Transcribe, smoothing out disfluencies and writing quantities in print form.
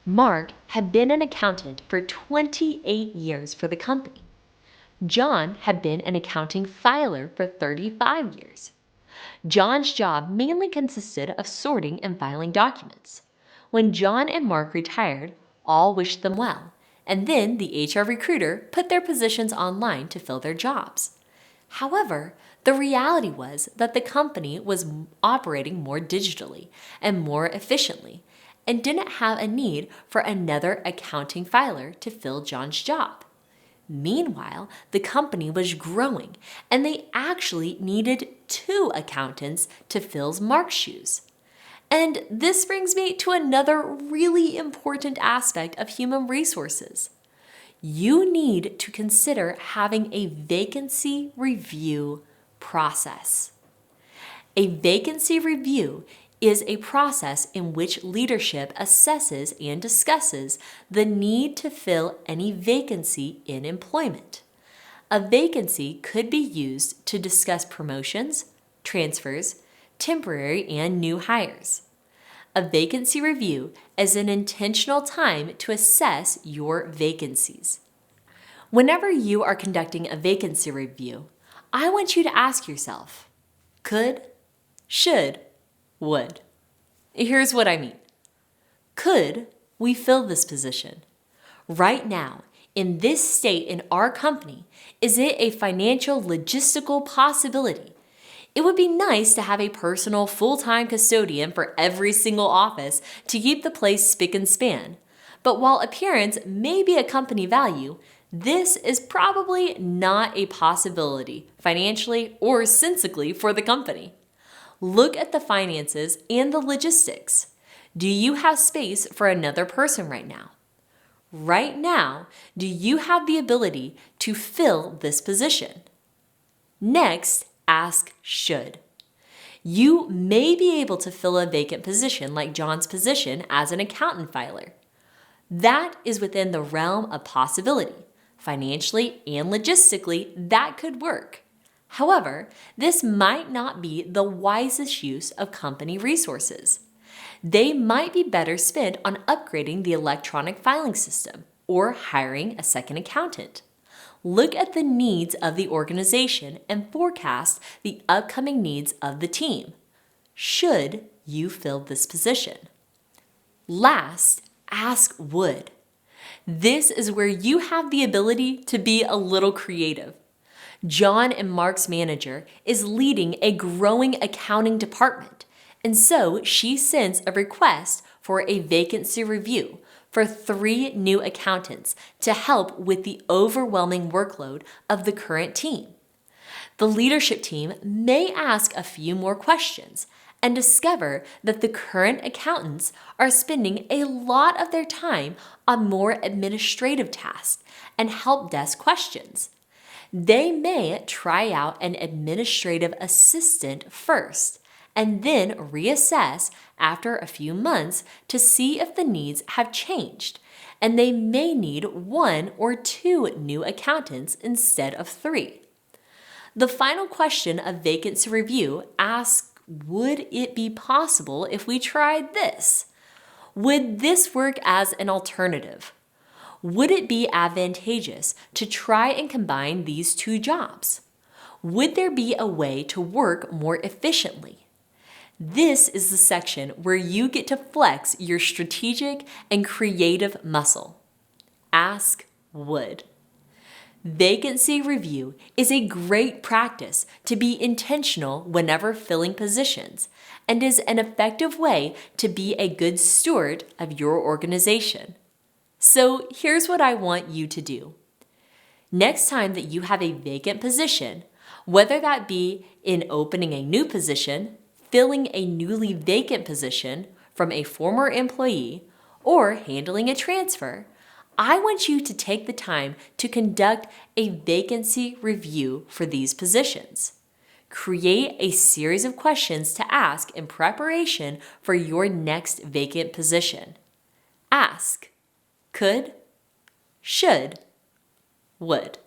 Mark had been an accountant for 28 years for the company. John had been an accounting filer for 35 years. John's job mainly consisted of sorting and filing documents. When John and Mark retired, all wished them well, and then the HR recruiter put their positions online to fill their jobs. However, the reality was that the company was operating more digitally and more efficiently and didn't have a need for another accounting filer to fill John's job. Meanwhile, the company was growing and they actually needed 2 accountants to fill Mark's shoes. And this brings me to another really important aspect of human resources. You need to consider having a vacancy review process. A vacancy review is a process in which leadership assesses and discusses the need to fill any vacancy in employment. A vacancy could be used to discuss promotions, transfers, temporary and new hires. A vacancy review is an intentional time to assess your vacancies. Whenever you are conducting a vacancy review, I want you to ask yourself, could, should, would. Here's what I mean. Could we fill this position? Right now, in this state in our company, is it a financial logistical possibility? It would be nice to have a personal full-time custodian for every single office to keep the place spick and span. But while appearance may be a company value, this is probably not a possibility financially or sensically for the company. Look at the finances and the logistics. Do you have space for another person right now? Right now, do you have the ability to fill this position? Next, ask should. You may be able to fill a vacant position like John's position as an accountant filer. That is within the realm of possibility. Financially and logistically, that could work. However, this might not be the wisest use of company resources. They might be better spent on upgrading the electronic filing system or hiring a second accountant. Look at the needs of the organization and forecast the upcoming needs of the team. Should you fill this position? Last, ask would. This is where you have the ability to be a little creative. John and Mark's manager is leading a growing accounting department, and so she sends a request for a vacancy review for 3 new accountants to help with the overwhelming workload of the current team. The leadership team may ask a few more questions and discover that the current accountants are spending a lot of their time on more administrative tasks and help desk questions. They may try out an administrative assistant first and then reassess after a few months to see if the needs have changed, and they may need 1 or 2 new accountants instead of 3. The final question of vacancy review asks, would it be possible if we tried this? Would this work as an alternative? Would it be advantageous to try and combine these 2 jobs? Would there be a way to work more efficiently? This is the section where you get to flex your strategic and creative muscle. Ask would. Vacancy review is a great practice to be intentional whenever filling positions and is an effective way to be a good steward of your organization. So here's what I want you to do. Next time that you have a vacant position, whether that be in opening a new position, filling a newly vacant position from a former employee, or handling a transfer, I want you to take the time to conduct a vacancy review for these positions. Create a series of questions to ask in preparation for your next vacant position. Ask, could, should, would.